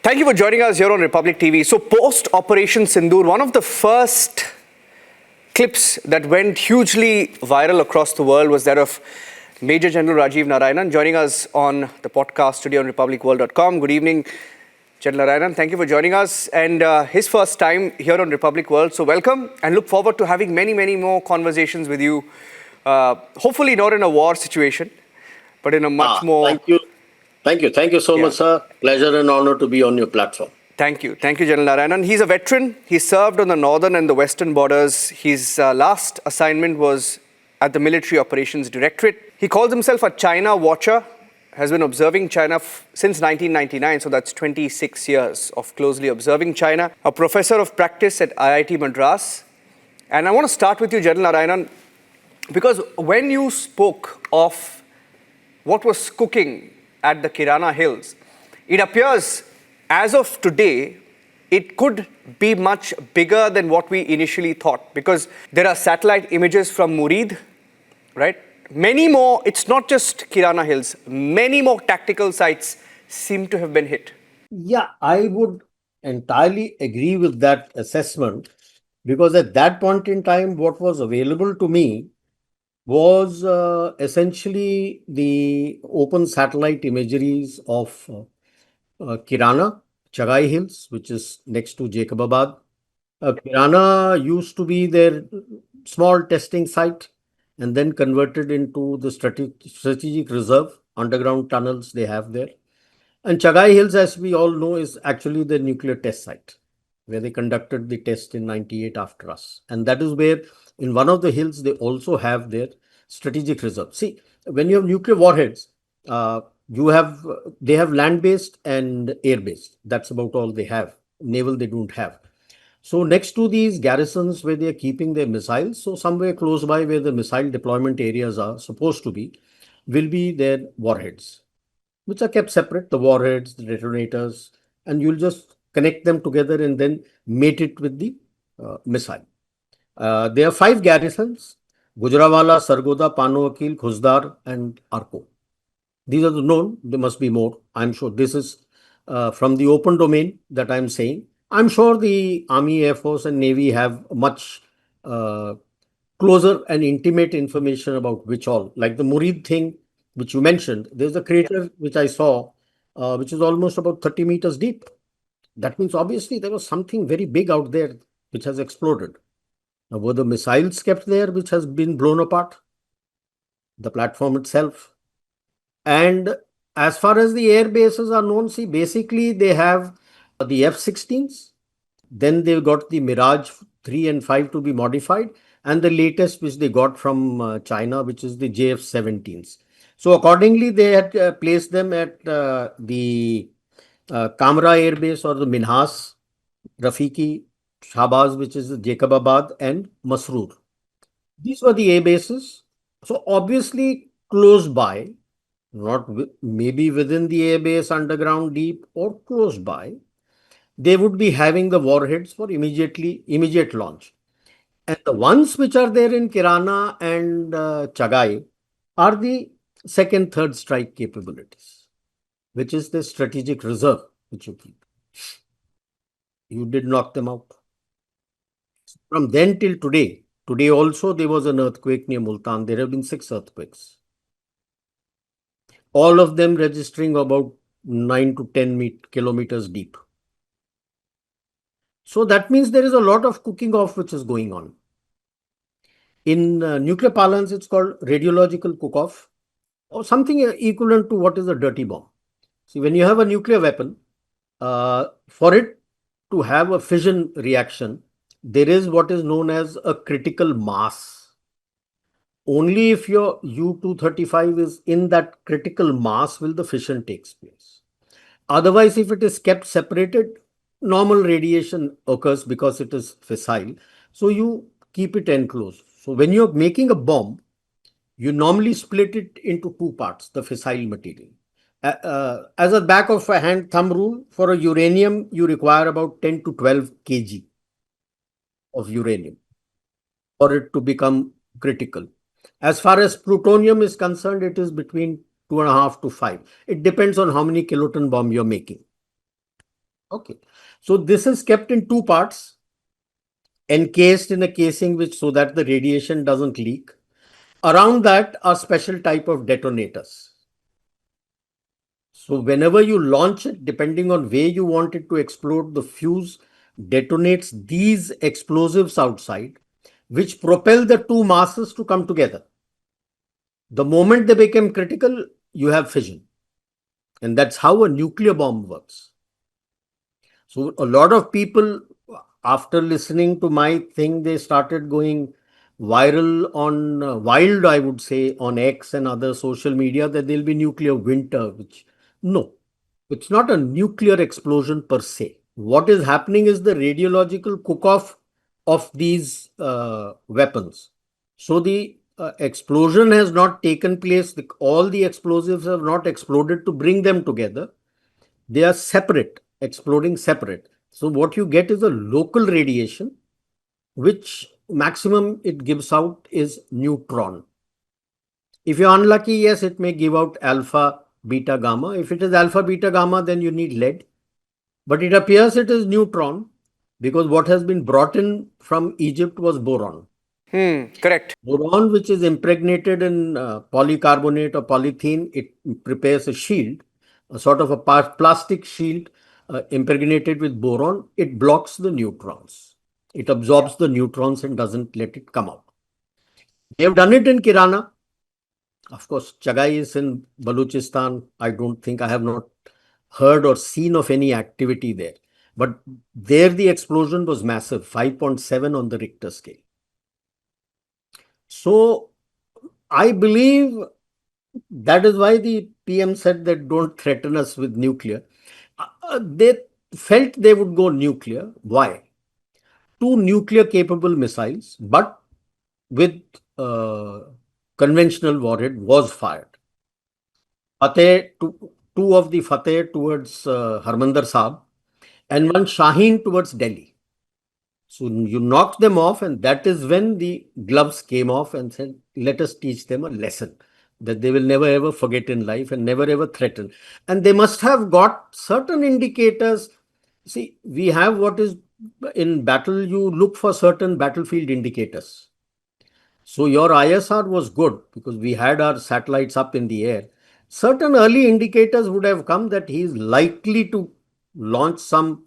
Thank you for joining us here on Republic TV. So, post Operation Sindoor, one of the first clips that went hugely viral across the world was that of Major General Rajiv Narayanan joining us on the podcast today on republicworld.com. Good evening, General Narayanan. Thank you for joining us. And his first time here on Republic World. So, welcome and look forward to having many more conversations with you. Hopefully, not in a war situation, but in a much more. Thank you. Thank you so much, sir. Pleasure and honor to be on your platform. Thank you, General Narayanan. He's a veteran. He served on the northern and the western borders. His last assignment was at the Military Operations Directorate. He calls himself a China watcher, has been observing China since 1999, so that's 26 years of closely observing China. A professor of practice at IIT Madras. And I want to start with you, General Narayanan, because when you spoke of what was cooking at the Kirana Hills, it appears as of today, it could be much bigger than what we initially thought, because there are satellite images from Murid, right? Many more, it's not just Kirana Hills, many more tactical sites seem to have been hit. Yeah, I would entirely agree with that assessment, because at that point in time, what was available to me was essentially the open satellite imageries of Kirana, Chagai Hills, which is next to Jacobabad. Kirana used to be their small testing site and then converted into the strategic reserve, underground tunnels they have there. And Chagai Hills, as we all know, is actually the nuclear test site where they conducted the test in 98 after us. And that is where in one of the hills, they also have their strategic reserve. See, when you have nuclear warheads, they have land-based and air-based. That's about all they have. Naval, they don't have. So next to these garrisons where they are keeping their missiles, so somewhere close by where the missile deployment areas are supposed to be, will be their warheads, which are kept separate, the warheads, the detonators, and you'll just connect them together and then mate it with the missile. There are 5 garrisons: Gujranwala, Sargodha, Panwakil, Khuzdar, and Arko. These are the known. There must be more. I'm sure this is from the open domain that I'm saying. I'm sure the Army, Air Force, and Navy have much closer and intimate information about which all. Like the Murid thing, which you mentioned, there's a crater which I saw, which is almost about 30 meters deep. That means obviously there was something very big out there which has exploded. Now, were the missiles kept there which has been blown apart? The platform itself. And as far as the air bases are known, see, basically they have the F-16s, then they've got the Mirage 3 and 5 to be modified, and the latest which they got from China, which is the JF-17s. So accordingly, they had placed them at the Kamra Air Base or the Minhas, Rafiki, Shahbaz, which is Jacobabad, and Masroor. These were the air bases. So obviously close by, not maybe within the air base underground deep or close by, they would be having the warheads for immediate launch. And the ones which are there in Kirana and Chagai are the second, third strike capabilities, which is the strategic reserve which you keep. You did knock them out. From then till today also there was an earthquake near Multan. There have been 6 earthquakes. All of them registering about 9 to 10 kilometers deep. So that means there is a lot of cooking off which is going on. In nuclear parlance, it's called radiological cook-off, or something equivalent to what is a dirty bomb. See, when you have a nuclear weapon, for it to have a fission reaction, there is what is known as a critical mass. Only if your U-235 is in that critical mass will the fission takes place. Otherwise, if it is kept separated, normal radiation occurs because it is fissile. So you keep it enclosed. So when you're making a bomb, you normally split it into 2 parts, the fissile material. As a back of a hand thumb rule, for a uranium, you require about 10 to 12 kg of uranium for it to become critical. As far as plutonium is concerned, it is between 2.5 to 5. It depends on how many kiloton bomb you're making. Okay. So this is kept in two parts, encased in a casing which so that the radiation doesn't leak. Around that are special type of detonators. So whenever you launch it, depending on where you want it to explode, the fuse detonates these explosives outside, which propel the two masses to come together. The moment they become critical, you have fission. And that's how a nuclear bomb works. So a lot of people, after listening to my thing, they started going viral on wild, I would say, on X and other social media that there'll be nuclear winter. Which no, it's not a nuclear explosion per se. What is happening is the radiological cook-off of these weapons. So the explosion has not taken place. All the explosives have not exploded to bring them together. They are separate, exploding separate. So what you get is a local radiation, which maximum it gives out is neutron. If you're unlucky, yes, it may give out alpha, beta, gamma. If it is alpha, beta, gamma, then you need lead. But it appears it is neutron because what has been brought in from Egypt was boron. Correct. Boron, which is impregnated in polycarbonate or polythene, it prepares a shield, a sort of a plastic shield impregnated with boron. It blocks the neutrons. It absorbs the neutrons and doesn't let it come out. They have done it in Kirana. Of course, Chagai is in Baluchistan. I don't think I have not heard or seen of any activity there. But there the explosion was massive, 5.7 on the Richter scale. So I believe that is why the PM said that don't threaten us with nuclear. They felt they would go nuclear. Why? Two nuclear capable missiles, but with uh, conventional warhead was fired. Fateh, two of the Fateh towards Harmandir Sahib and one Shaheen towards Delhi. So you knocked them off, and that is when the gloves came off and said, let us teach them a lesson that they will never ever forget in life and never ever threaten. And they must have got certain indicators. See, we have what is in battle, you look for certain battlefield indicators. So your ISR was good because we had our satellites up in the air. Certain early indicators would have come that he is likely to launch some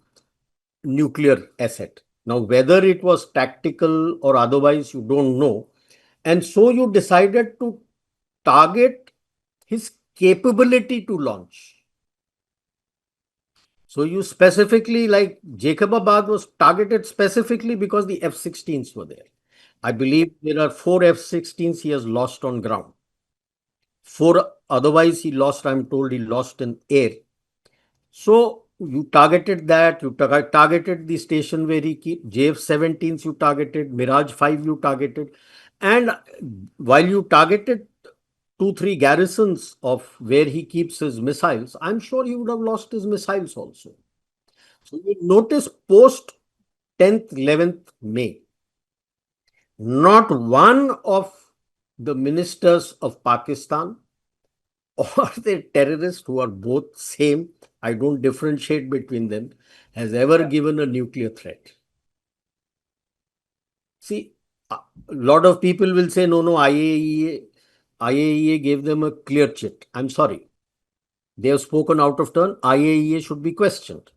nuclear asset. Now, whether it was tactical or otherwise, you don't know. And so you decided to target his capability to launch. So you specifically, like Jacobabad was targeted specifically because the F-16s were there. I believe there are 4 F-16s he has lost on ground. 4 otherwise he lost, I'm told he lost in air. So you targeted that, you targeted the station where he keep JF-17s you targeted, Mirage 5 you targeted. And while you targeted 2, 3 garrisons of where he keeps his missiles, I'm sure he would have lost his missiles also. So you notice post 10th, 11th May, not one of the ministers of Pakistan or the terrorists who are both same, I don't differentiate between them, has ever given a nuclear threat. See, a lot of people will say, no, IAEA gave them a clear chit. I'm sorry. They have spoken out of turn. IAEA should be questioned.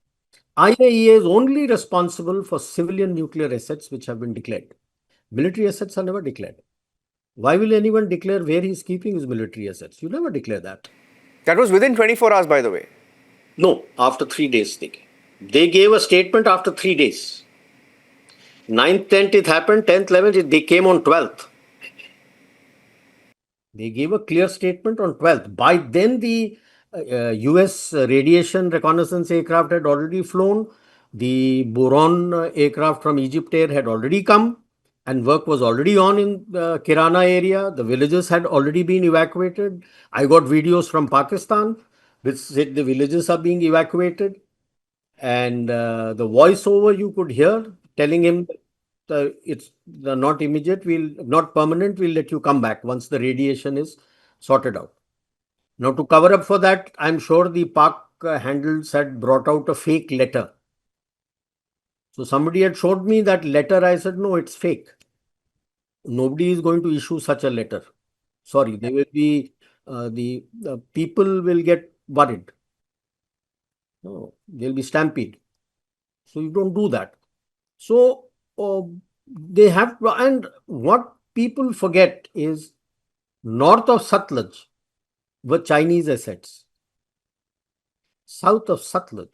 IAEA is only responsible for civilian nuclear assets which have been declared. Military assets are never declared. Why will anyone declare where he's keeping his military assets? You never declare that. That was within 24 hours, by the way. No, after 3 days they gave a statement after 3 days. 9th, 10th it happened, 10th, 11th they came on 12th. They gave a clear statement on 12th. By then the US radiation reconnaissance aircraft had already flown. The boron aircraft from Egypt Air had already come and work was already on in the Kirana area. The villages had already been evacuated. I got videos from Pakistan which said the villages are being evacuated. And the voiceover you could hear telling him it's not immediate, we'll not permanent, we'll let you come back once the radiation is sorted out. Now, to cover up for that, I'm sure the Pak handles had brought out a fake letter So somebody had showed me that letter. I said, no, it's fake. Nobody is going to issue such a letter. Sorry, they will be, the people will get worried. No, they'll be stampede. So you don't do that. So they have, and what people forget is north of Satluj were Chinese assets. South of Satluj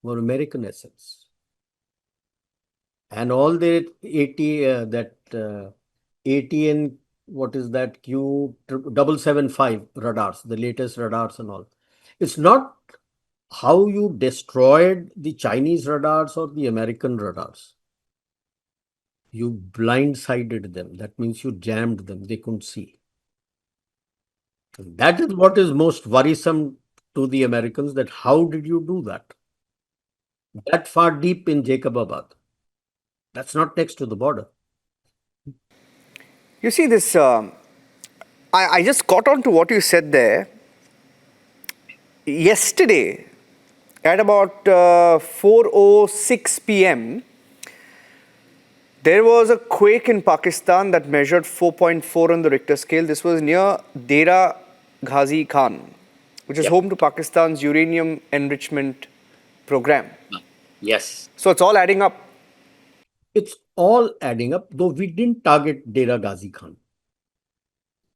were American assets. And all the ATN, what is that, Q775 radars, the latest radars and all. It's not how you destroyed the Chinese radars or the American radars. You blindsided them. That means you jammed them. They couldn't see. That is what is most worrisome to the Americans, that how did you do that? That far deep in Jacobabad. That's not next to the border. You see, this, I just caught on to what you said there. Yesterday, at about 4:06 p.m., there was a quake in Pakistan that measured 4.4 on the Richter scale. This was near Dera Ghazi Khan, which is Yep. home to Pakistan's uranium enrichment program. Yes. So it's all adding up. It's all adding up, though we didn't target Dera Ghazi Khan.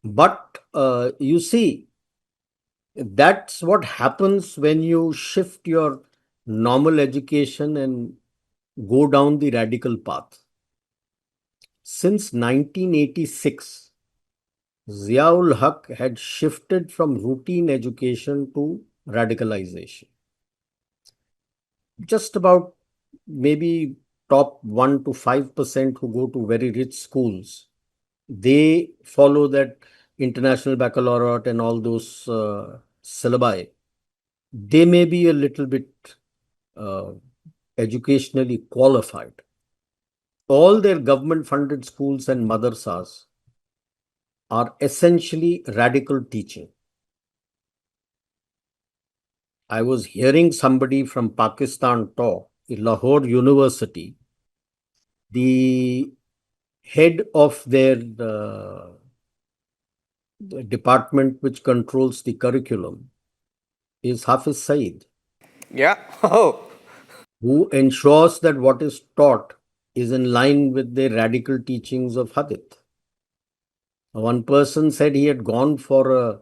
But you see, that's what happens when you shift your normal education and go down the radical path. Since 1986, Ziaul Haq had shifted from routine education to radicalization. Just about maybe top 1 to 5% who go to very rich schools, they follow that international baccalaureate and all those syllabi. They may be a little bit uh, educationally qualified. All their government funded schools and madrasas are essentially radical teaching. I was hearing somebody from Pakistan talk in Lahore University. The head of their the department which controls the curriculum is Hafiz Saeed, Yeah. Oh. who ensures that what is taught is in line with the radical teachings of Hadith. One person said he had gone for a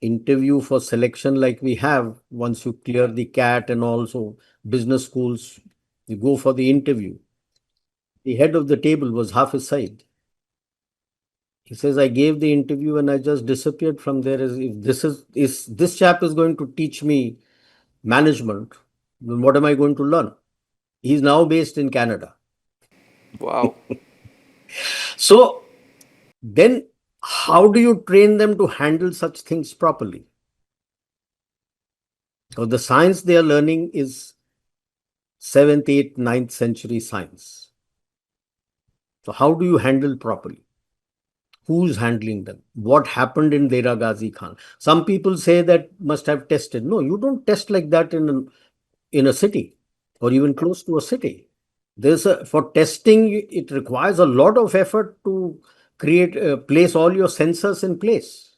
interview for selection like we have. Once you clear the CAT and also business schools, you go for the interview. The head of the table was Hafiz Saeed. He says, I gave the interview and I just disappeared from there. As if this chap is going to teach me management, then what am I going to learn? He's now based in Canada. Wow. So then how do you train them to handle such things properly? Because the science they are learning is 7th, 8th, 9th century science. So how do you handle properly? Who's handling them? What happened in Dera Ghazi Khan? Some people say that must have tested. No, you don't test like that in a city or even close to a city. For testing, it requires a lot of effort to place all your sensors in place.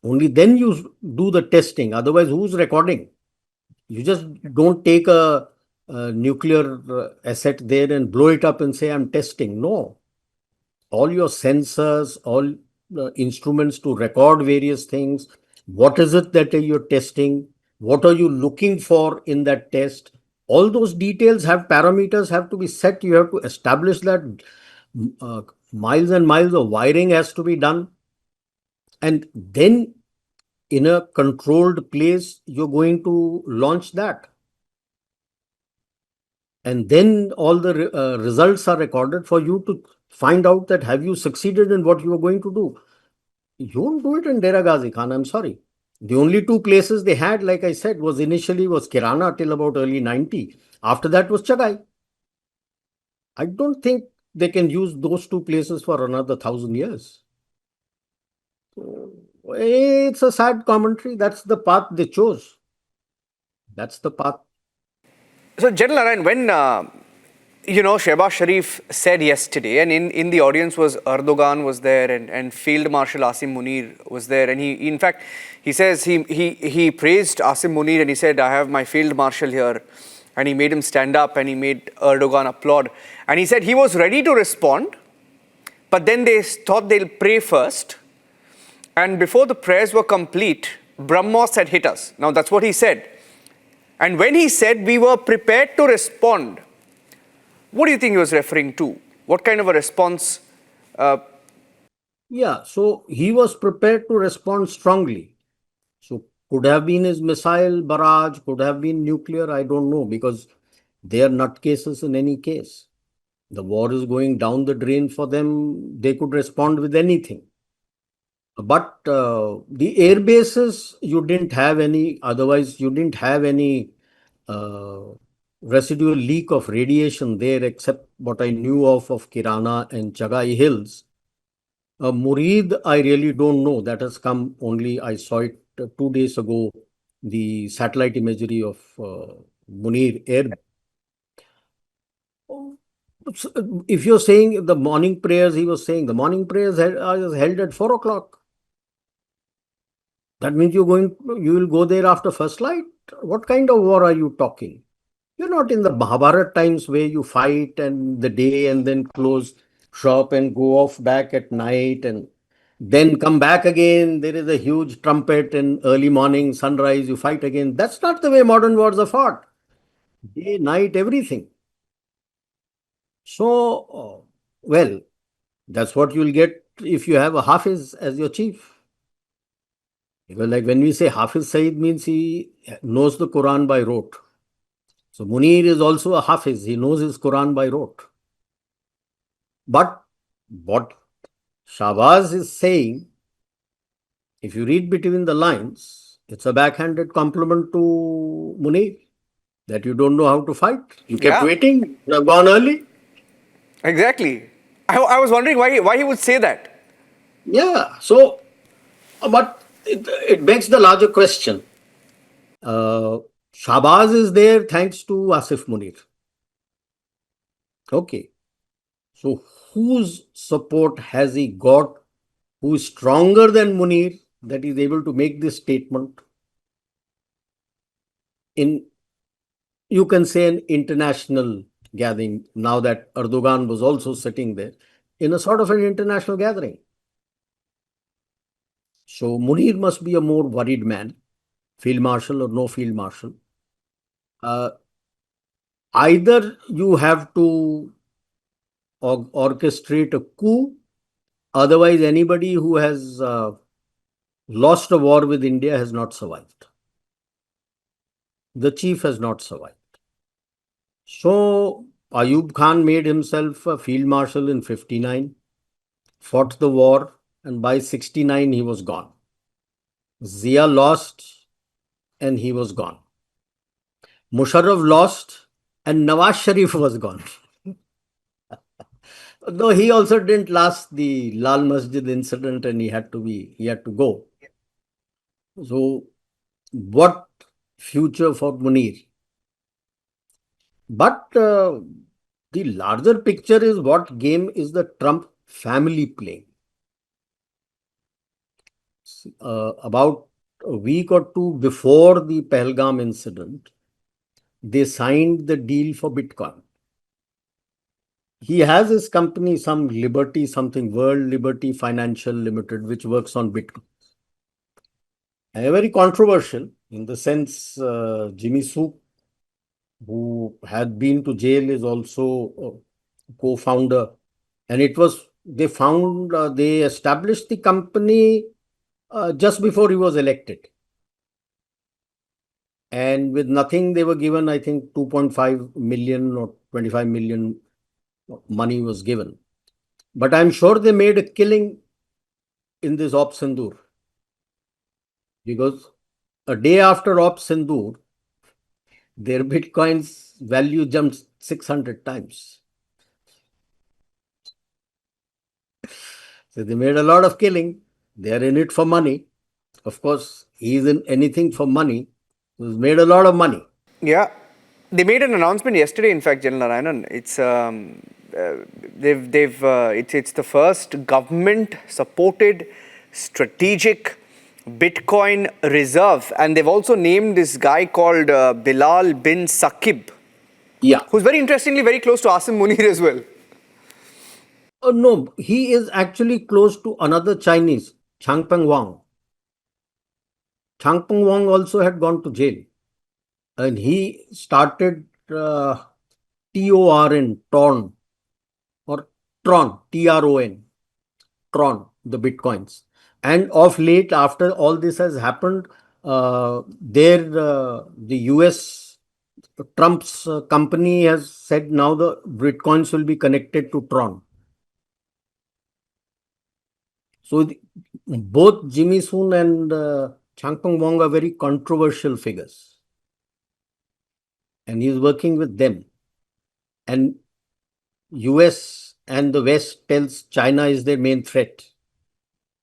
Only then you do the testing. Otherwise, who's recording? You just don't take a nuclear asset there and blow it up and say, I'm testing. No. All your sensors, all instruments to record various things. What is it that you're testing? What are you looking for in that test? All those details have parameters have to be set. You have to establish that uh, miles and miles of wiring has to be done. And then in a controlled place, you're going to launch that. And then all the results are recorded for you to find out that have you succeeded in what you are going to do. You don't do it in Dera Ghazi Khan, I'm sorry. The only two places they had, like I said, was initially was Kirana till about early 90. After that was Chagai. I don't think they can use those two places for another 1,000 years. So, it's a sad commentary. That's the path they chose. That's the path. So, General Narayan, when Shehbaz Sharif said yesterday, and in the audience was Erdogan was there, and Field Marshal Asim Munir was there, and he in fact he says he praised Asim Munir, and he said, I have my Field Marshal here, and he made him stand up, and he made Erdogan applaud, and he said he was ready to respond, but then they thought they'll pray first, and before the prayers were complete, BrahMos had hit us. Now that's what he said. And when he said we were prepared to respond, what do you think he was referring to? What kind of a response? Yeah, so he was prepared to respond strongly. So could have been his missile barrage, could have been nuclear, I don't know, because they are nutcases in any case. The war is going down the drain for them. They could respond with anything. But the air bases, you didn't have any, otherwise, you didn't have any uh, residual leak of radiation there, except what I knew of Kirana and Chagai Hills. Murid, I really don't know. That has come only, I saw it 2 days ago, the satellite imagery of Munir Air. If you're saying the morning prayers, he was saying the morning prayers are held at 4 o'clock. That means you will go there after first light? What kind of war are you talking? You're not in the Mahabharat times where you fight and the day and then close shop and go off back at night and then come back again. There is a huge trumpet and early morning, sunrise, you fight again. That's not the way modern wars are fought. Day, night, everything. So, well, that's what you'll get if you have a Hafiz as your chief. Because like when we say Hafiz Saeed means he knows the Quran by rote. So Munir is also a Hafiz. He knows his Quran by rote. But what Shahbaz is saying, if you read between the lines, it's a backhanded compliment to Munir that you don't know how to fight. You kept waiting. You have gone early. Exactly. I was wondering why he would say that. Yeah. So, but it begs the larger question. Shahbaz is there thanks to Asif Munir. Okay. So, whose support has he got? Who is stronger than Munir that is able to make this statement in, you can say, an international gathering, now that Erdogan was also sitting there, in a sort of an international gathering. So Munir must be a more worried man, field marshal or no field marshal. Either you have to orchestrate a coup, otherwise anybody who has lost a war with India has not survived. The chief has not survived. So Ayub Khan made himself a field marshal in 59, fought the war, and by 69 he was gone. Zia lost and he was gone. Musharraf lost and Nawaz Sharif was gone. Though he also didn't last the Lal Masjid incident and he had to go. So what future for Munir? But the larger picture is, what game is the Trump family playing? About a week or two before the Pahalgam incident, they signed the deal for Bitcoin. He has his company, some Liberty, something World Liberty Financial Limited, which works on Bitcoin. And very controversial in the sense, Jimmy Sue, who had been to jail, is also a co-founder. And they established the company just before he was elected. And with nothing, they were given, I think, 2.5 million or 25 million money was given. But I'm sure they made a killing in this Ops Sindoor. Because a day after Ops Sindoor, their Bitcoin's value jumped 600 times. So they made a lot of killing. They are in it for money. Of course, he is in anything for money. He's made a lot of money. Yeah. They made an announcement yesterday, in fact, General Narayanan. It's the first government-supported strategic Bitcoin reserve, and they've also named this guy called Bilal bin Sakib, Yeah. who's very interestingly very close to Asim Munir as well. No, he is actually close to another Chinese, Changpeng Wang. Changpeng Wang also had gone to jail, and he started TORN, TORN, or Tron, TRON, Tron, the Bitcoins. And of late, after all this has happened, the US, Trump's company has said now the Bitcoins will be connected to Tron. So both Jimmy Soon and Changpeng Wang are very controversial figures. And he's working with them. And US and the West tells China is their main threat.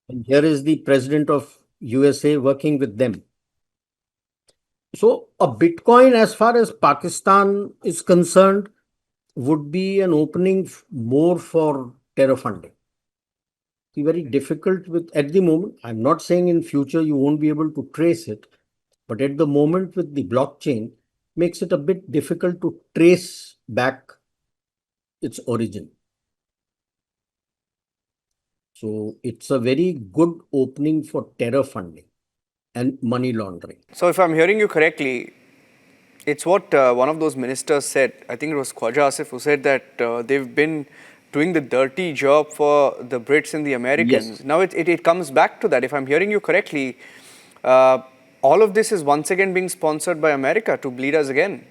And here is the president of USA working with them. So a Bitcoin, as far as Pakistan is concerned, would be an opening more for terror funding. It's very difficult with at the moment. I'm not saying in future you won't be able to trace it, but at the moment with the blockchain makes it a bit difficult to trace back its origin. So it's a very good opening for terror funding and money laundering. So, if I'm hearing you correctly, it's what one of those ministers said. I think it was Khwaja Asif who said that they've been doing the dirty job for the Brits and the Americans. Yes. Now it comes back to that. If I'm hearing you correctly, all of this is once again being sponsored by America to bleed us again.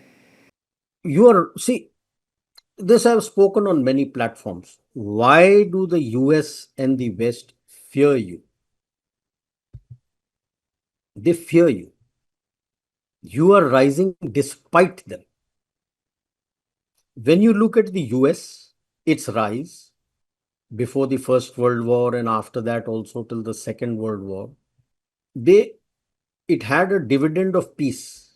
See, this I've spoken on many platforms. Why do the US and the West fear you? They fear you. You are rising despite them. When you look at the US, its rise before the First World War and after that also till the Second World War, it had a dividend of peace.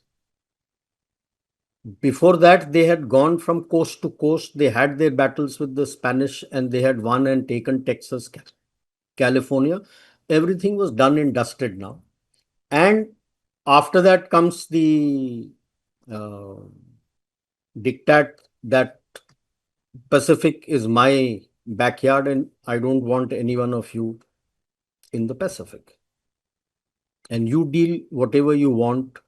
Before that, they had gone from coast to coast. They had their battles with the Spanish and they had won and taken Texas, California. Everything was done and dusted now. And after that comes the uh, diktat that Pacific is my backyard and I don't want any one of you in the Pacific. And you deal whatever you want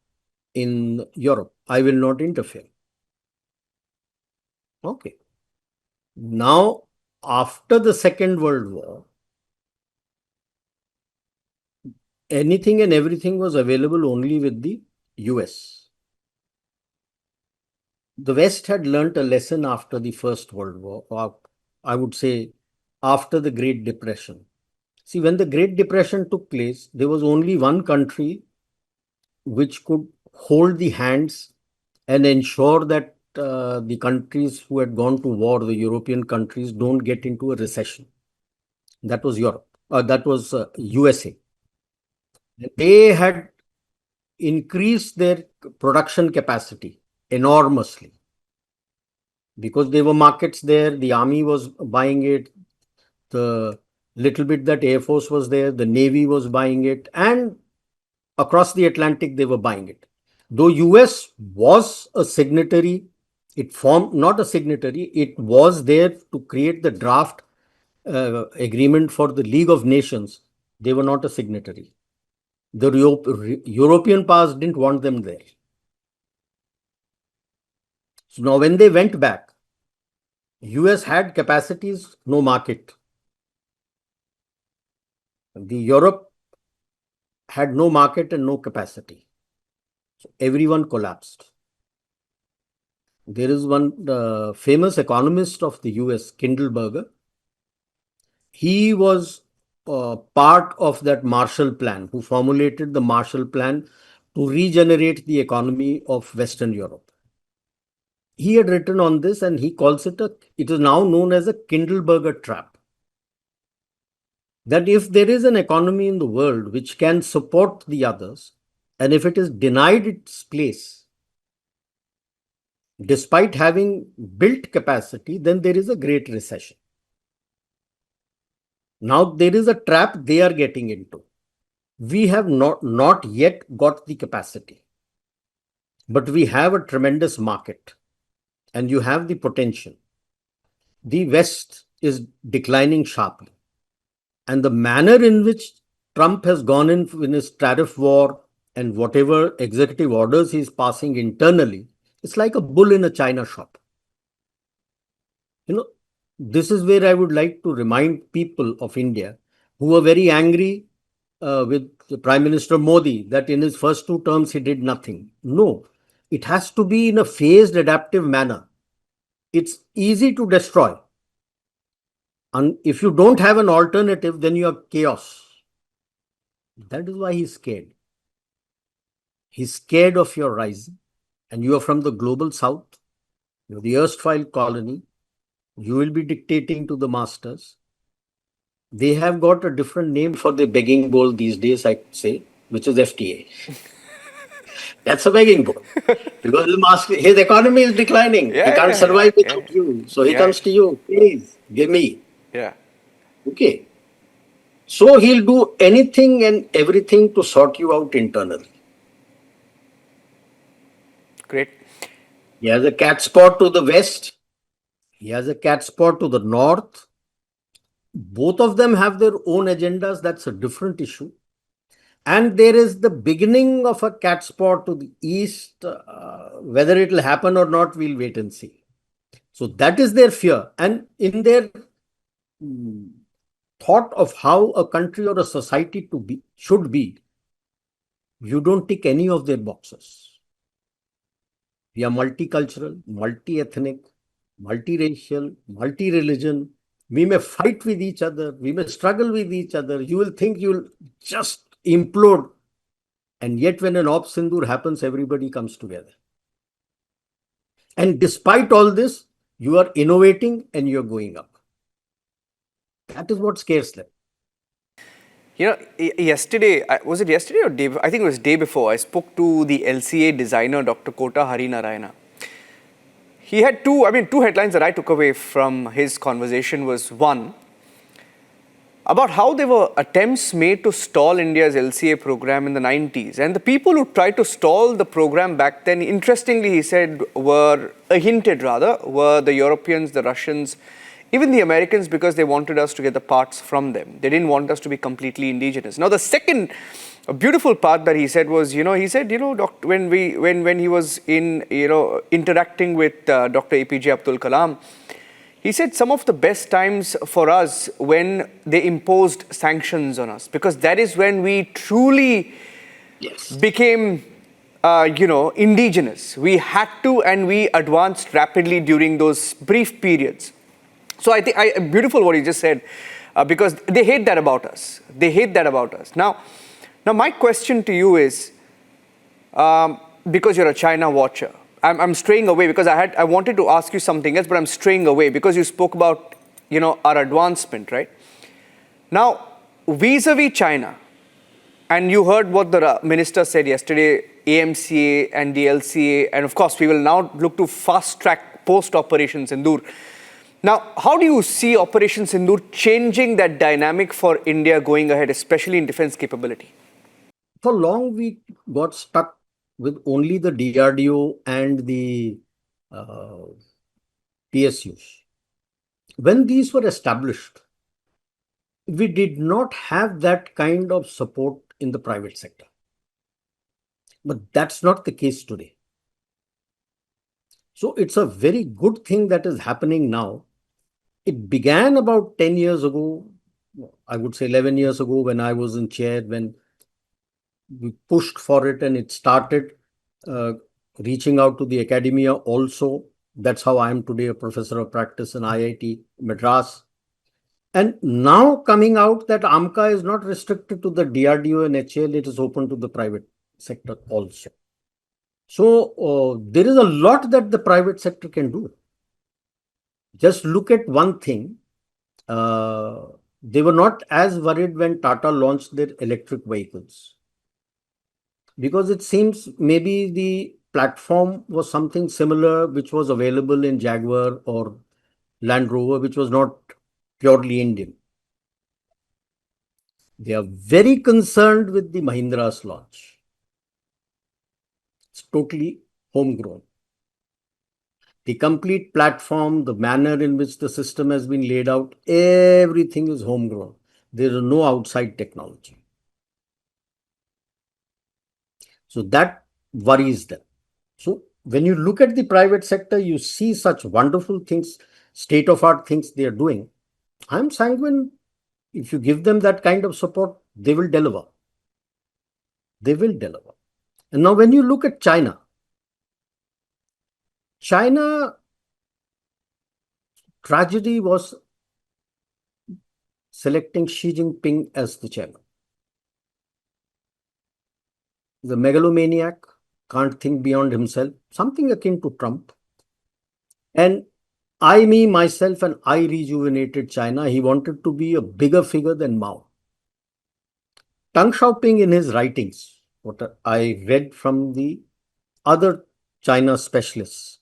in Europe. I will not interfere. Okay. Now, after the Second World War, anything and everything was available only with the US. The West had learnt a lesson after the First World War, or I would say after the Great Depression. See, when the Great Depression took place, there was only one country which could hold the hands and ensure that the countries who had gone to war, the European countries, don't get into a recession. That was Europe. That was USA. They had increased their production capacity enormously because there were markets there. The army was buying it. The little bit that Air Force was there, the Navy was buying it, and across the Atlantic they were buying it. Though US was a signatory, it formed not a signatory, it was there to create the draft agreement for the League of Nations. They were not a signatory. The European powers didn't want them there. So now when they went back, US had capacities, no market. The Europe had no market and no capacity. So everyone collapsed. There is one famous economist of the US, Kindleberger. He was part of that Marshall Plan, who formulated the Marshall Plan to regenerate the economy of Western Europe. He had written on this and he calls it it is now known as a Kindleberger trap. That if there is an economy in the world which can support the others, and if it is denied its place, despite having built capacity, then there is a great recession. Now there is a trap they are getting into. We have not yet got the capacity, but we have a tremendous market and you have the potential. The West is declining sharply. And the manner in which Trump has gone in his tariff war and whatever executive orders he's passing internally, it's like a bull in a china shop. You know, this is where I would like to remind people of India who were very angry with Prime Minister Modi that in his first 2 terms he did nothing. No, it has to be in a phased adaptive manner. It's easy to destroy. And if you don't have an alternative, then you have chaos. That is why he's scared. He's scared of your rising, and you are from the global south, you're the erstwhile colony, you will be dictating to the masters. They have got a different name for the begging bowl these days, I say, which is FTA. That's a begging bowl. Because his economy is declining. He can't survive without you. So he comes to you, please, give me. Yeah. Okay. So he'll do anything and everything to sort you out internally. Great. He has a cat spot to the west. He has a cat spot to the north. Both of them have their own agendas. That's a different issue. And there is the beginning of a cat spot to the east. Whether it will happen or not, we'll wait and see. So that is their fear. And in their thought of how a country or a society should be, you don't tick any of their boxes. We are multicultural, multi-ethnic, multiracial, multi-religion. We may fight with each other. We may struggle with each other. You will think you'll just implode. And yet when an Ops Sindoor happens, everybody comes together. And despite all this, you are innovating and you're going up. That is what scares them. You know, yesterday, was it yesterday or day? I think it was day before. I spoke to the LCA designer, Dr. Kota Hari Narayana. He had two headlines that I took away from his conversation was one, about how there were attempts made to stall India's LCA program in the 90s. And the people who tried to stall the program back then, interestingly, he said, were the Europeans, the Russians, even the Americans, because they wanted us to get the parts from them. They didn't want us to be completely indigenous. Now, the second beautiful part that he said was, when he was interacting with Dr. APJ Abdul Kalam, he said some of the best times for us when they imposed sanctions on us, because that is when we truly became, indigenous. We had to, and we advanced rapidly during those brief periods. So I think beautiful what he just said, because they hate that about us. They hate that about us. Now my question to you is, because you're a China watcher, I'm straying away because I wanted to ask you something else, but I'm straying away because you spoke about, our advancement, right? Now, vis-a-vis China, and you heard what the minister said yesterday, AMCA and the LCA, and of course, we will now look to fast-track post-Operation Sindoor. Now, how do you see Operation Sindoor changing that dynamic for India going ahead, especially in defense capability? For long, we got stuck with only the DRDO and the PSUs. When these were established, we did not have that kind of support in the private sector. But that's not the case today. So it's a very good thing that is happening now. It began about 10 years ago, I would say 11 years ago, when I was in chair, when we pushed for it and it started reaching out to the academia also. That's how I am today a professor of practice in IIT Madras. And now coming out that AMCA is not restricted to the DRDO and HAL, it is open to the private sector also. So there is a lot that the private sector can do. Just look at one thing. They were not as worried when Tata launched their electric vehicles, because it seems maybe the platform was something similar, which was available in Jaguar or Land Rover, which was not purely Indian. They are very concerned with the Mahindra's launch. It's totally homegrown. The complete platform, the manner in which the system has been laid out, everything is homegrown. There is no outside technology. So that worries them. So when you look at the private sector, you see such wonderful things, state of art things they are doing. I'm sanguine. If you give them that kind of support, they will deliver. They will deliver. And now when you look at China, China tragedy was selecting Xi Jinping as the chairman. The megalomaniac can't think beyond himself, something akin to Trump. And myself, and I rejuvenated China. He wanted to be a bigger figure than Mao. Deng Xiaoping, in his writings, what I read from the other China specialists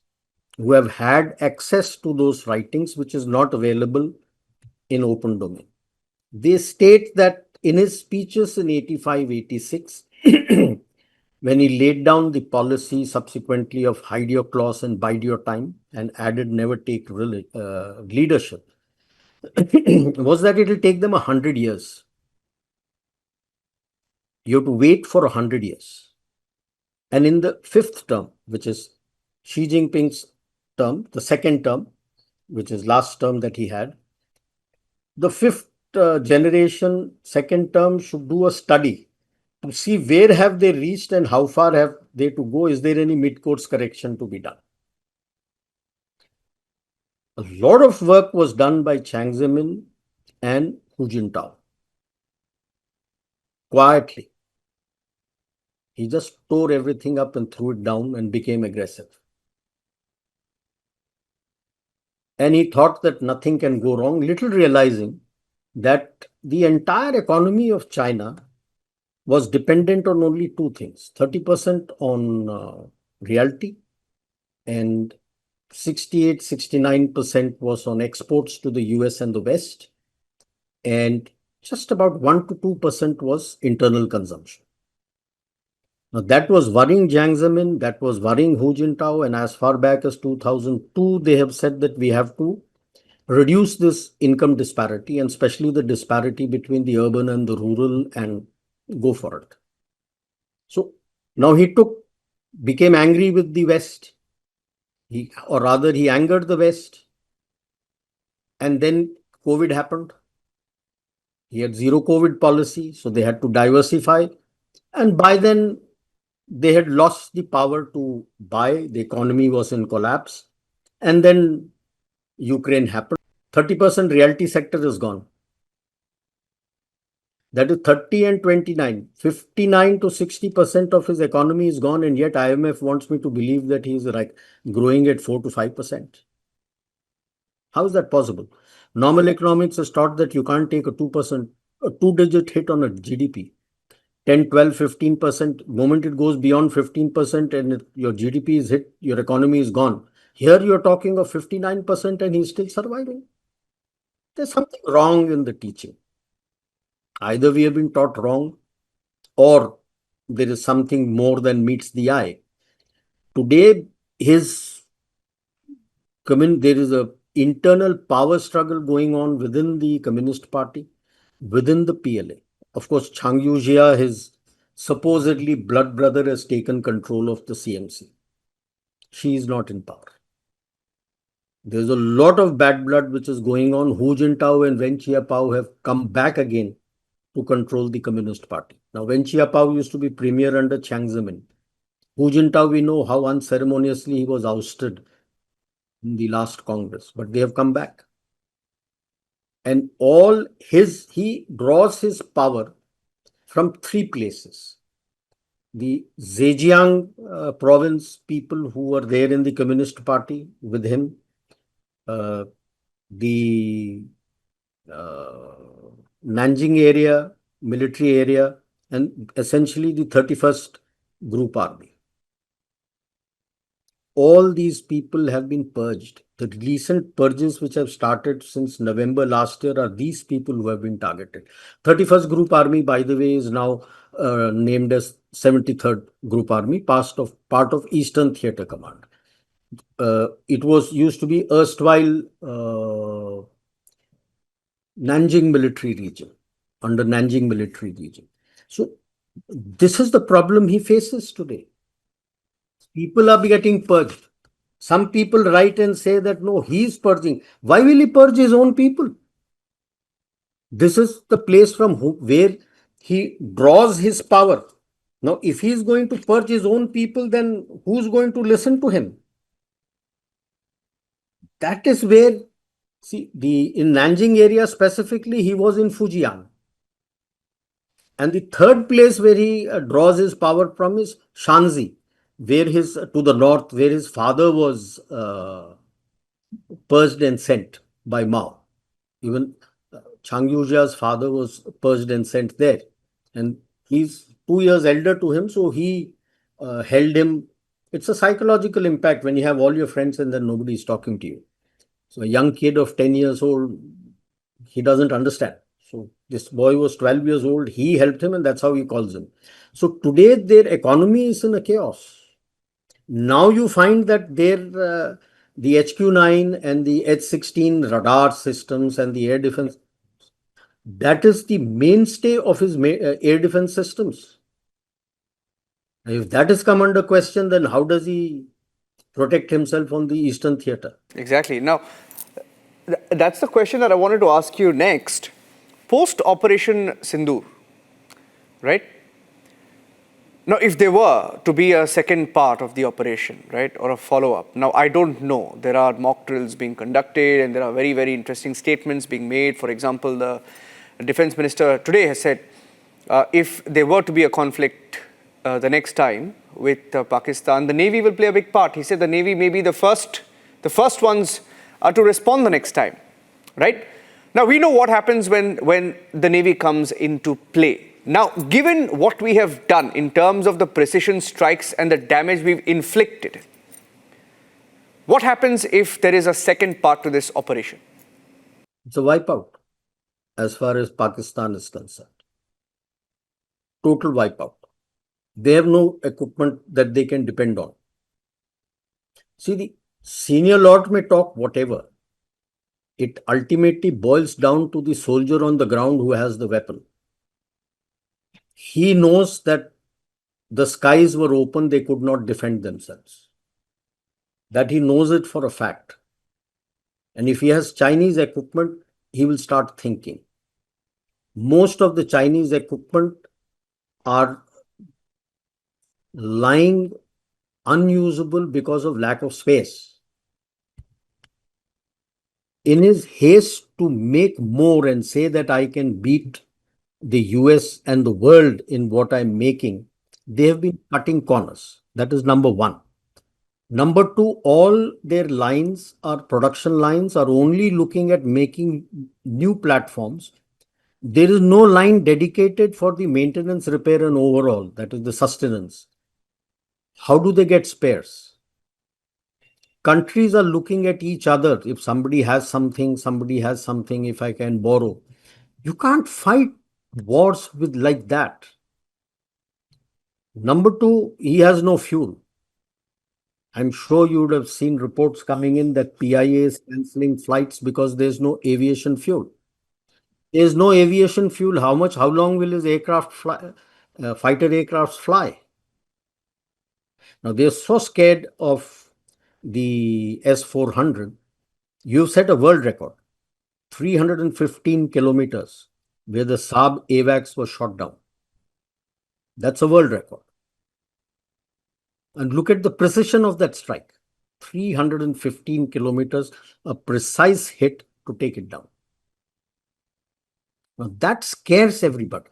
who have had access to those writings, which is not available in open domain. They state that in his speeches in 85, 86, when he laid down the policy subsequently of hide your claws and bide your time and added never take leadership, was that it will take them 100 years. You have to wait for 100 years. And in the fifth term, which is Xi Jinping's term, the second term, which is last term that he had, the fifth generation, second term should do a study to see where have they reached and how far have they to go. Is there any mid-course correction to be done? A lot of work was done by Chiang Zemin and Hu Jintao. Quietly. He just tore everything up and threw it down and became aggressive. And he thought that nothing can go wrong, little realizing that the entire economy of China was dependent on only two things: 30% on realty and 68, 69% was on exports to the US and the West, and just about 1 to 2% was internal consumption. Now, that was worrying Jiang Zemin, that was worrying Hu Jintao, and as far back as 2002, they have said that we have to reduce this income disparity, and especially the disparity between the urban and the rural, and go for it. So now became angry with the West, or rather he angered the West, and then COVID happened. He had zero COVID policy, so they had to diversify, and by then they had lost the power to buy. The economy was in collapse, and then Ukraine happened. 30% realty sector is gone. That is 30 and 29. 59 to 60% of his economy is gone, and yet IMF wants me to believe that he is growing at 4 to 5%. How is that possible? Normal economics has taught that you can't take a 2%, a two-digit hit on a GDP. 10, 12, 15%. Moment it goes beyond 15% and your GDP is hit, your economy is gone. Here you're talking of 59% and he's still surviving. There's something wrong in the teaching. Either we have been taught wrong, or there is something more than meets the eye. Today, there is a internal power struggle going on within the Communist Party, within the PLA. Of course, Chang Yu-jia, his supposedly blood brother, has taken control of the CMC. She is not in power. There's a lot of bad blood which is going on. Hu Jintao and Wen Jiabao have come back again to control the Communist Party. Now, Wen Jiabao used to be premier under Chiang Zemin. Hu Jintao, we know how unceremoniously he was ousted in the last Congress, but they have come back. And he draws his power from three places. The Zhejiang province people who were there in the Communist Party with him, the Nanjing area, military area, and essentially the 31st Group Army. all these people have been purged. The recent purges which have started since November last year are these people who have been targeted. 31st Group Army, by the way, is now named as 73rd Group Army, part of Eastern Theatre Command. It was used to be erstwhile Nanjing military region, under Nanjing military region. So this is the problem he faces today. People are getting purged. Some people write and say that no, he's purging. Why will he purge his own people? This is the place from where he draws his power. Now, if he is going to purge his own people, then who's going to listen to him? That is where, see, in Nanjing area specifically, he was in Fujian. And the third place where he draws his power from is Shanxi, where to the north, where his father was purged and sent by Mao. Even Chang Yujia's father was purged and sent there. And he's 2 years elder to him, so he held him. It's a psychological impact when you have all your friends and then nobody is talking to you. So a young kid of 10 years old, he doesn't understand. So this boy was 12 years old. He helped him, and that's how he calls him. So today their economy is in a chaos. Now you find that the HQ-9 and the H-16 radar systems and the air defense, that is the mainstay of his air defense systems. If that is come under question, then how does he protect himself on the Eastern Theatre? Exactly. Now, that's the question that I wanted to ask you next. Post Operation Sindoor, right? Now, if there were to be a second part of the operation, right, or a follow-up, now I don't know. There are mock drills being conducted and there are very, very interesting statements being made. For example, the defense minister today has said, if there were to be a conflict the next time with Pakistan, the Navy will play a big part. He said the Navy may be the first ones to respond the next time, right? Now, we know what happens when the Navy comes into play. Now, given what we have done in terms of the precision strikes and the damage we've inflicted, what happens if there is a second part to this operation? It's a wipeout as far as Pakistan is concerned. Total wipeout. They have no equipment that they can depend on. See, the senior lord may talk whatever. It ultimately boils down to the soldier on the ground who has the weapon. He knows that the skies were open, they could not defend themselves. That he knows it for a fact. And if he has Chinese equipment, he will start thinking. Most of the Chinese equipment are lying unusable because of lack of space. In his haste to make more and say that I can beat the US and the world in what I'm making, they have been cutting corners. That is number one. Number two, all their lines, our production lines, are only looking at making new platforms. There is no line dedicated for the maintenance, repair, and overall, that is the sustenance. How do they get spares? Countries are looking at each other. If somebody has something, if I can borrow. You can't fight wars with like that. Number two, he has no fuel. I'm sure you would have seen reports coming in that PIA is cancelling flights because there's no aviation fuel. There's no aviation fuel. How long will his aircraft fly, fighter aircrafts fly? Now they're so scared of the S-400. You've set a world record, 315 kilometers, where the Saab AVAX was shot down. That's a world record. And look at the precision of that strike. 315 kilometers, a precise hit to take it down. Now that scares everybody.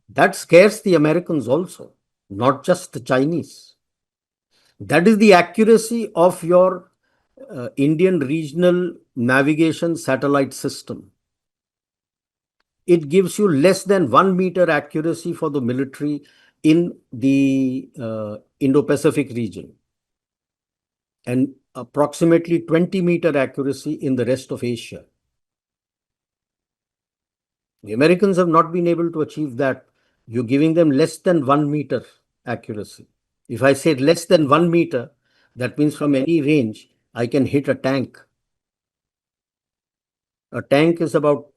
That scares the Americans also, not just the Chinese. That is the accuracy of your Indian regional navigation satellite system. It gives you less than 1 meter accuracy for the military in the Indo-Pacific region. and approximately 20-meter accuracy in the rest of Asia. The Americans have not been able to achieve that. You're giving them less than 1 meter accuracy. If I say less than 1 meter, that means from any range, I can hit a tank. A tank is about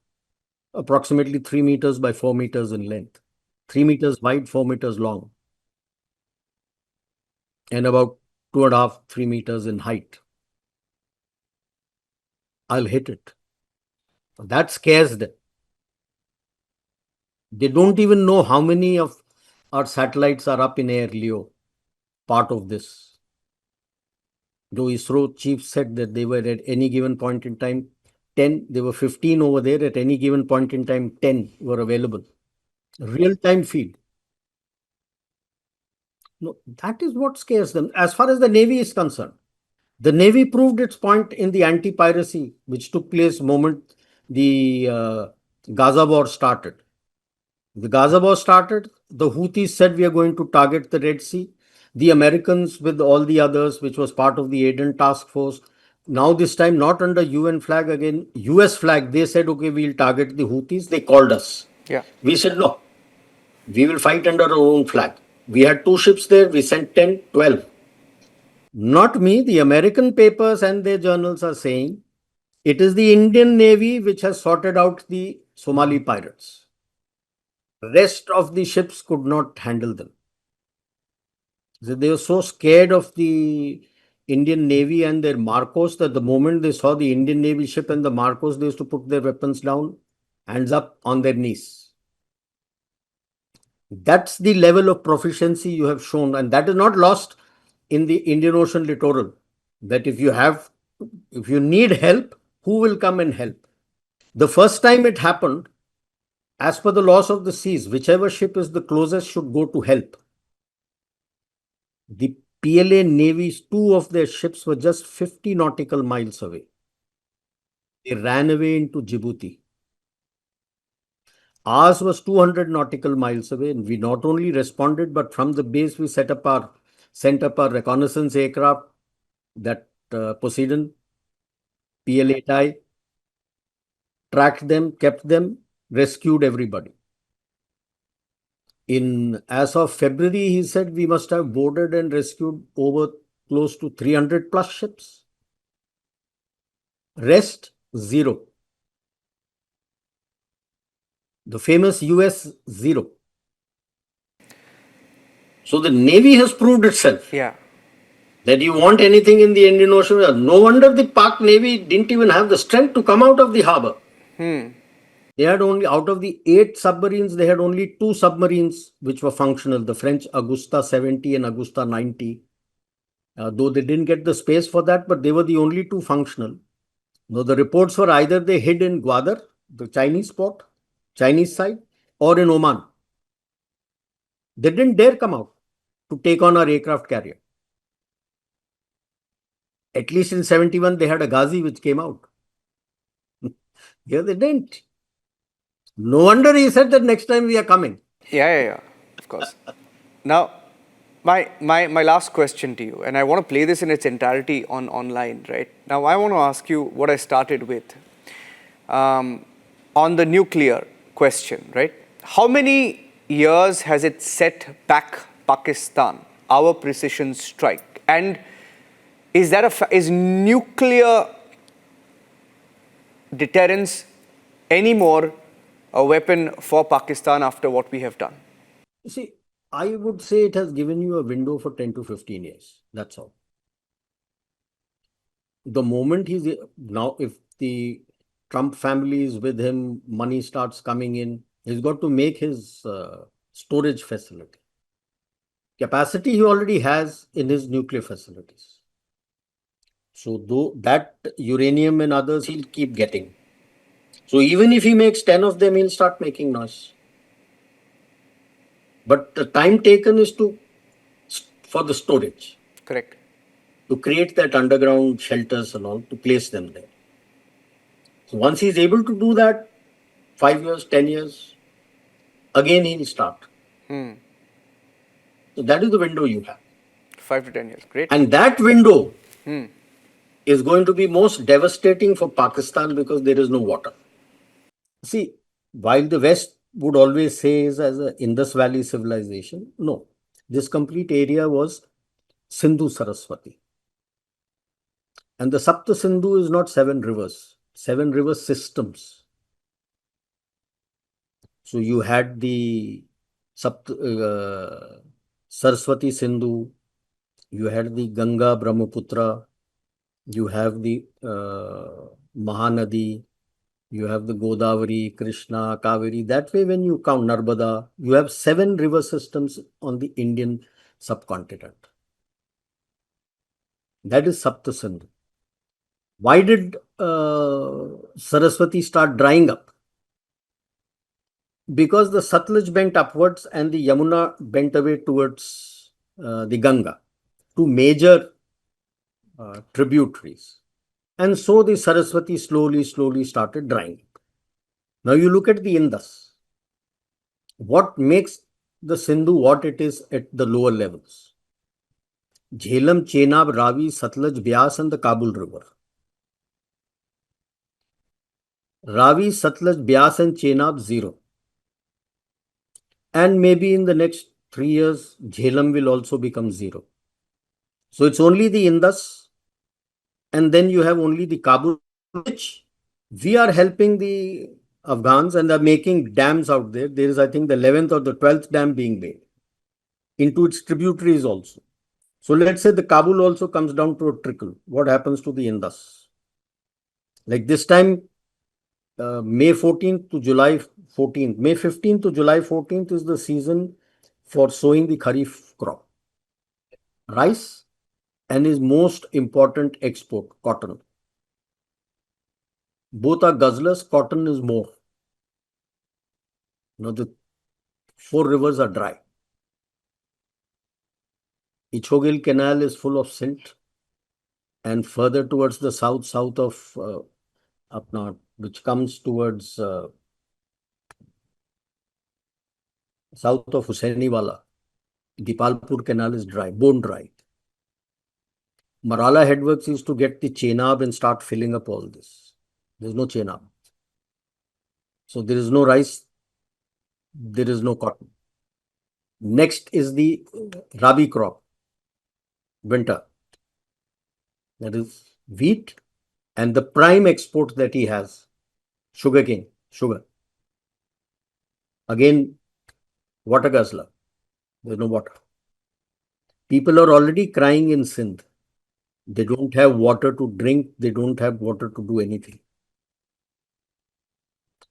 approximately 3 meters by 4 meters in length, 3 meters wide, 4 meters long, and about 2.5, 3 meters in height. I'll hit it. That scares them. They don't even know how many of our satellites are up in air, Leo, part of this. Though ISRO chief said that they were at any given point in time 10, there were 15 over there. At any given point in time, 10 were available. Real-time feed. No, that is what scares them. As far as the Navy is concerned, the Navy proved its point in the anti-piracy, which took place moment the Gaza war started. The Gaza war started, the Houthis said we are going to target the Red Sea. The Americans with all the others, which was part of the Aden task force, now this time not under UN flag, again US flag, they said, okay, we'll target the Houthis. They called us. Yeah. We said, no, we will fight under our own flag. We had 2 ships there, we sent 10, 12. Not me, the American papers and their journals are saying it is the Indian Navy which has sorted out the Somali pirates. Rest of the ships could not handle them. They were so scared of the Indian Navy and their Marcos that the moment they saw the Indian Navy ship and the Marcos, they used to put their weapons down, hands up, on their knees. That's the level of proficiency you have shown, and that is not lost in the Indian Ocean littoral. That if you need help, who will come and help? The first time it happened, as per the laws of the seas, whichever ship is the closest should go to help. The PLA Navy's 2 of their ships were just 50 nautical miles away. They ran away into Djibouti. Ours was 200 nautical miles away, and we not only responded, but from the base we sent up our reconnaissance aircraft, that Poseidon, PLA TIE, tracked them, kept them, rescued everybody. As of February, he said we must have boarded and rescued over close to 300 plus ships. Rest, 0. The famous US, 0. So the Navy has proved itself. Yeah. That you want anything in the Indian Ocean. No wonder the Pak Navy didn't even have the strength to come out of the harbor. They had only, out of the 8 submarines, they had only 2 submarines which were functional, the French Augusta 70 and Augusta 90. Though they didn't get the space for that, but they were the only 2 functional. Now, the reports were either they hid in Gwadar, the Chinese port, Chinese side, or in Oman. They didn't dare come out to take on our aircraft carrier. At least in 71, they had a Ghazi which came out. Here they didn't. No wonder he said that next time we are coming. Yeah. Of course. Now, my last question to you, and I want to play this in its entirety online, right? Now, I want to ask you what I started with on the nuclear question, right? How many years has it set back Pakistan, our precision strike? And is nuclear deterrence anymore a weapon for Pakistan after what we have done? You see, I would say it has given you a window for 10 to 15 years. That's all. The moment now, if the Trump family is with him, money starts coming in, he's got to make his storage facility. Capacity he already has in his nuclear facilities. So though that uranium and others he'll keep getting. So even if he makes 10 of them, he'll start making noise. But the time taken is for the storage. Correct. To create that underground shelters and all, to place them there. So once he's able to do that, 5 years, 10 years, again he'll start. So that is the window you have. 5 to 10 years. Great. And that window is going to be most devastating for Pakistan because there is no water. See, while the West would always say is as a Indus Valley civilization, no. This complete area was Sindhu Saraswati. And the Sapta Sindhu is not seven river systems. So you had the Saraswati Sindhu, you had the Ganga Brahmaputra, you have the Mahanadi, you have the Godavari, Krishna, Kaveri. That way, when you count Narmada, you have 7 river systems on the Indian subcontinent. That is Sapta Sindhu. Why did Saraswati start drying up? Because the Satluj bent upwards and the Yamuna bent away towards the Ganga, two major tributaries. And so the Saraswati slowly started drying up. Now you look at the Indus. What makes the Sindhu what it is at the lower levels? Jhelum, Chenab, Ravi, Satluj, Byas and the Kabul River. Ravi, Satluj, Byas and Chenab, 0. And maybe in the next 3 years, Jhelum will also become 0. So it's only the Indus, and then you have only the Kabul, which we are helping the Afghans and they're making dams out there. There is, I think, the 11th or the 12th dam being made into its tributaries also. So let's say the Kabul also comes down to a trickle. What happens to the Indus? Like this time, May 14th to July 14th. May 15th to July 14th is the season for sowing the Kharif crop. Rice and his most important export, cotton. Both are guzzlers, cotton is more. Now the 4 rivers are dry. Ichogil Canal is full of silt, and further towards the south of Apna, which comes towards south of Husainiwala, Dipalpur Canal is dry, bone dry. Marala headworks used to get the Chenab and start filling up all this. There's no Chenab. So there is no rice, there is no cotton. Next is the Rabi crop, winter. That is wheat, and the prime export that he has, sugarcane, sugar. Again, water guzzler. There's no water. People are already crying in Sindh. They don't have water to drink. They don't have water to do anything.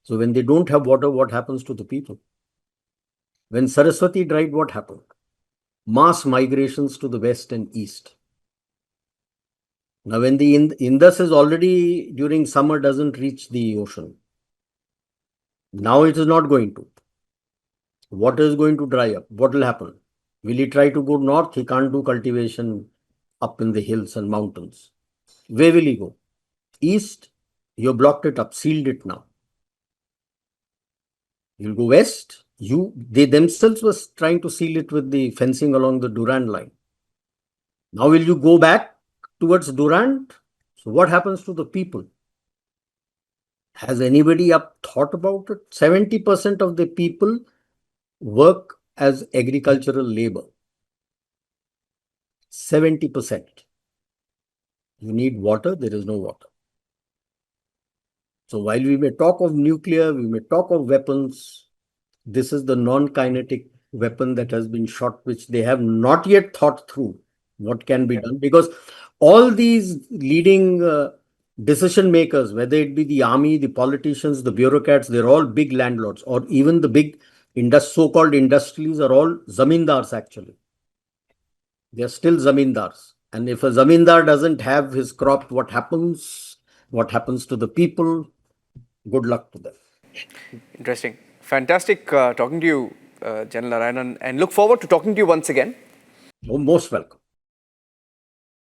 So when they don't have water, what happens to the people? When Saraswati dried, what happened? Mass migrations to the west and east. Now when the Indus is already during summer doesn't reach the ocean. Now it is not going to. Water is going to dry up. What will happen? Will he try to go north? He can't do cultivation up in the hills and mountains. Where will he go? East, you blocked it up, sealed it now. You'll go west. They themselves was trying to seal it with the fencing along the Durand line. Now will you go back towards Durand? So what happens to the people? Has anybody up thought about it? 70% of the people work as agricultural labor. 70%. You need water, there is no water. So while we may talk of nuclear, we may talk of weapons, this is the non-kinetic weapon that has been shot, which they have not yet thought through what can be done. Because all these leading decision makers, whether it be the army, the politicians, the bureaucrats, they're all big landlords, or even the big so-called industrialists are all zamindars actually. They are still zamindars. And if a zamindar doesn't have his crop, what happens? What happens to the people? Good luck to them. Interesting. Fantastic talking to you, General Narayanan, and look forward to talking to you once again. Oh, most welcome.